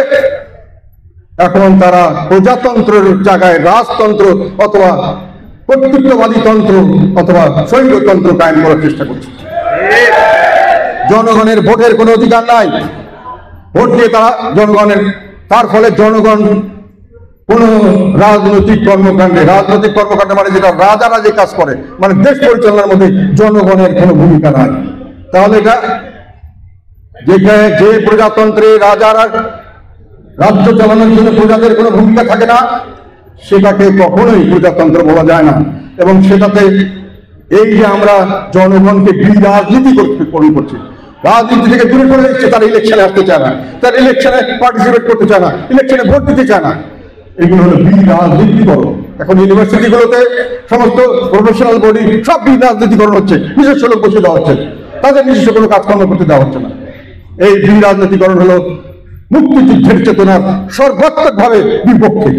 এখন তারা প্রজাতন্ত্রের জায়গায় রাজতন্ত্র অথবা কর্তৃত্ববাদী তন্ত্র অথবা স্বৈরতন্ত্র কায়েম করার চেষ্টা করছে। জনগণের ভোটের কোনো অধিকার নাই। ভোট দিয়ে তারা জনগণের, তার ফলে জনগণ কোন রাজনৈতিক কর্মকাণ্ডে মানে যেটা রাজারা যে কাজ করে, মানে দেশ পরিচালনার মধ্যে জনগণের কোনো ভূমিকা নাই। তাহলে এটা যে প্রজাতন্ত্রে রাজারা রাজ্য চালানোর জন্য প্রজাদের কোনো ভূমিকা থাকে না, সেটাকে কখনোই প্রজাতন্ত্র বলা যায় না। এবং সেটাতে এই যে আমরা জনগণকে রাজনীতি করছি, রাজনীতি থেকে দূরে সরে এসছে, তারা ইলেকশনে আসতে চায় না, তারা ইলেকশনে পার্টিসিপেট করতে চায় না, ইলেকশনে ভোট দিতে চায় না। এগুলো হলো রাজনীতিকরণ। এখন ইউনিভার্সিটিগুলোতে সমস্ত প্রফেশনাল বডি সব রাজনীতিকরণ হচ্ছে, নিজস্ব লোক বসে দেওয়া হচ্ছে, তাদের নিজস্ব কোনো কাজকর্ম করতে দেওয়া হচ্ছে না। এই রাজনীতিকরণ হলো মুক্তিযুদ্ধের চেতনার সর্বাত্মকভাবে বিপক্ষে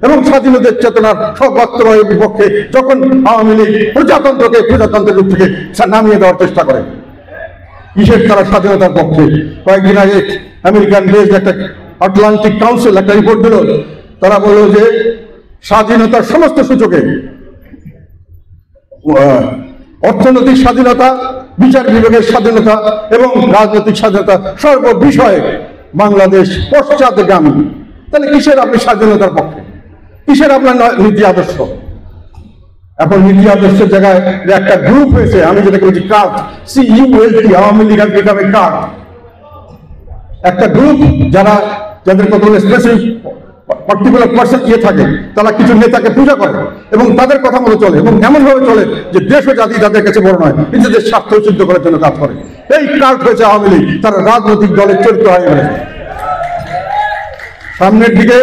এবং স্বাধীনতার চেতনার সর্বাত্মকভাবে বিপক্ষে। যখন আওয়ামী লীগ প্রজাতন্ত্রের রূপ থেকে নামিয়ে দেওয়ার চেষ্টা করে, কিসের তারা স্বাধীনতার পক্ষে? কয়েকদিন আগে আমেরিকান বেসড একটা আটলান্টিক কাউন্সিল একটা রিপোর্ট দিল। তারা বলল যে স্বাধীনতার সমস্ত সূচকে অর্থনৈতিক স্বাধীনতা, বিচার বিভাগের স্বাধীনতা এবং রাজনৈতিক স্বাধীনতা সর্ববিষয়ে বাংলাদেশ পশ্চাৎগামী। তাহলে কিসের আপনি স্বাধীনতার পক্ষে? কিসের আপনার নীতি আদর্শ? এখন নীতি আদর্শের জায়গায় একটা গ্রুপ হয়েছে, আমি যেটাকে বলছি card, CULT, Awami League বিকামে card, একটা গ্রুপ যাদের কত স্পেসিফিক পার্টিকুলার পার্সন থাকে, তারা কিছু নেতাকে পূজা করে এবং তাদের কথা মতো চলে এবং এমন ভাবে চলে যে দেশ ও জাতি তাদের কাছে বড় নয়, নিজেদের স্বার্থ সিদ্ধ করার জন্য কাজ করে। এই কার্ড হয়েছে আওয়ামী লীগ। তারা রাজনৈতিক দলের চরিত্র হয়ে গেছে। সামনের দিকে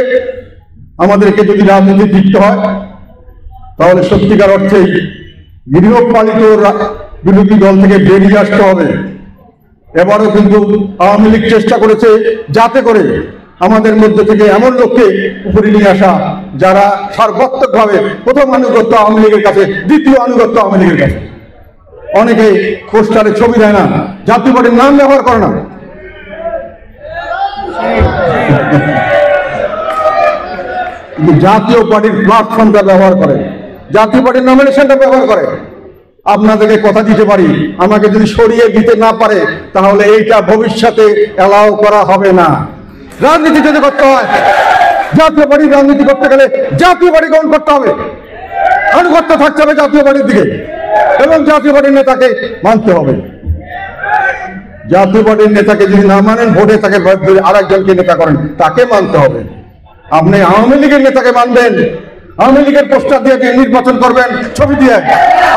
আমাদেরকে যদি রাজনীতি জিততে হয়, তাহলে সত্যিকার অর্থেই গৃহপালিত বিরোধী দল থেকে বেরিয়ে আসতে হবে। এবারও কিন্তু আওয়ামী লীগ চেষ্টা করেছে যাতে করে আমাদের মধ্যে থেকে এমন লোককে উপরে নিয়ে আসা যারা সর্বাত্মকভাবে প্রথম আনুগত্য আওয়ামী লীগের কাছে, দ্বিতীয় আনুগত্য আওয়ামী লীগের কাছে। অনেকে পোস্টারে ছবি দেয় না, জাতীয় পার্টির নাম ব্যবহার করে না। জাতীয় পার্টির প্ল্যাটফর্মটা ব্যবহার করে, জাতীয় পার্টির নমিনেশনটা ব্যবহার করে। আপনাদেরকে কথা দিতে পারি, আমাকে যদি সরিয়ে দিতে না পারে তাহলে এইটা ভবিষ্যতে অ্যালাউ করা হবে না। রাজনীতি যদি করতে হয়, জাতীয় পার্টির রাজনীতি করতে গেলে জাতীয় পার্টি গ্রহণ করতে হবে, আনুগত্য থাকতে হবে জাতীয় পার্টির দিকে, এবং জাতীয় পার্টির নেতাকে মানতে হবে। জাতীয় পার্টির নেতাকে যদি না মানেন, ভোটে তাকে আরেকজনকে নেতা করেন, তাকে মানতে হবে। আপনি আওয়ামী লীগের নেতাকে মানবেন, আওয়ামী লীগের পোস্টার দিয়ে নির্বাচন করবেন ছবি দিয়ে,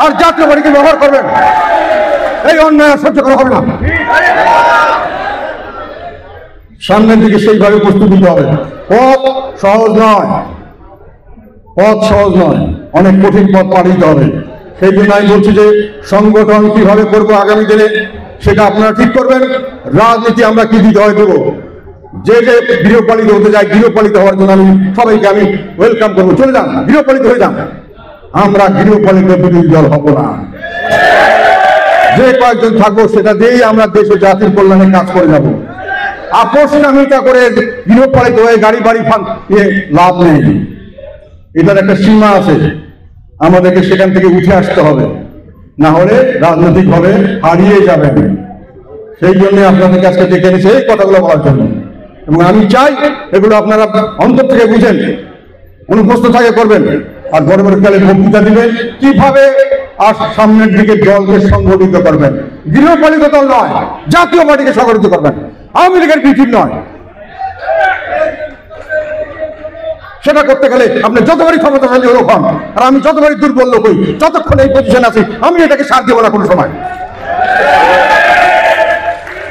আর জাতীয় পার্টিকে ব্যবহার করবেন, এই অন্যায় সহ্য করা হবে না। সামনের দিকে সেইভাবে প্রস্তুতি নিতে হবে। পথ সহজ নয়, পথ সহজ নয়, অনেক কঠিন পথ পাড়ি দিতে হবে। সেই জন্য আমি বলছি যে সংগঠন কিভাবে করবো আগামী দিনে সেটা আপনারা ঠিক করবেন। রাজনীতি আমরা কি দিতে হয় দেবো, যে যে গৃহপালিত হতে যায়, গৃহপালিত হওয়ার জন্য আমি সবাইকে আমি ওয়েলকাম করবো, চলে যান, গৃহপালিত হয়ে যান। আমরা গৃহপালিত বিরোধী দল হব না। যে কয়েকজন থাকবো সেটা দিয়েই আমরা দেশ ও জাতির কল্যাণে কাজ করে যাব। আপোষনামিতা করে গৃহপালিত হয়ে গাড়ি বাড়ি লাভ নেই। এটার একটা সীমা আছে, আমাদেরকে সেখান থেকে উঠে আসতে হবে, না হলে রাজনৈতিকভাবে হারিয়ে যাবেন। সেই জন্য আপনাদেরকে আজকে ডেকে এনেছি এই কথাগুলো বলার জন্য, এবং আমি চাই এগুলো আপনারা অন্তর থেকে বুঝেন, অনুভূত থাকে করবেন, আর পরবর্তীকালে বক্তৃতা দিবেন কিভাবে আর সামনের দিকে দলকে সংগঠিত করবেন। গৃহপালিত দল নয়, জাতীয় পার্টিকে সংগঠিত করবেন, আওয়ামী লীগের বিচির নয়। সেটা করতে গেলে আপনি যতবারই ক্ষমতাশালী লোক হন আর আমি যতবারই দুর্বল লোক হই, যতক্ষণ এই পজিশন আছি আমি এটাকে সার দেবো না কোনো সময়।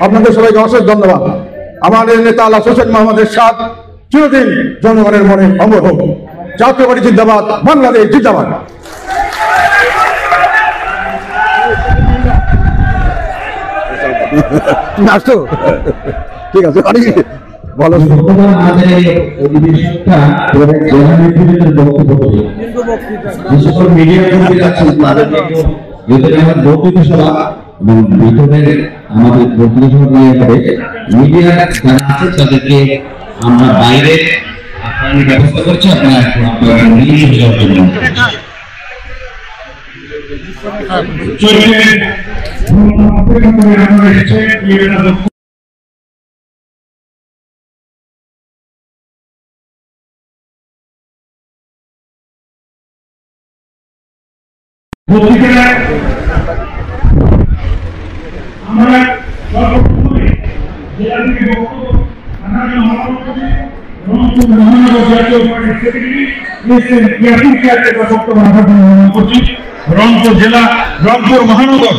আপনাদের সবাইকে অশেষ ধন্যবাদ। আমাদের নেতা আল্লাহ হোসেন মোহাম্মদের সাথ চিরদিন জনগণের মনে অমর হোক। জাতীয় পার্টি জিন্দাবাদ, বাংলাদেশ জিন্দাবাদ। ঠিক আছে, ভালো আমাদের বক্তব্য নিয়ে হবে মিডিয়া যারা আছে তাদেরকে আমরা বাইরে আপনার ব্যবস্থা করছি, আপনারা আমরা সর্বপ্রথমে জেলা থেকে বক্তব্য রংপুর মহানগর জাতীয় পার্টির সেক্রেটারি ইয়াসিন সাহেবের বক্তব্য রাখার জন্য অনুরোধ করছি। রংপুর জেলা, রংপুর মহানগর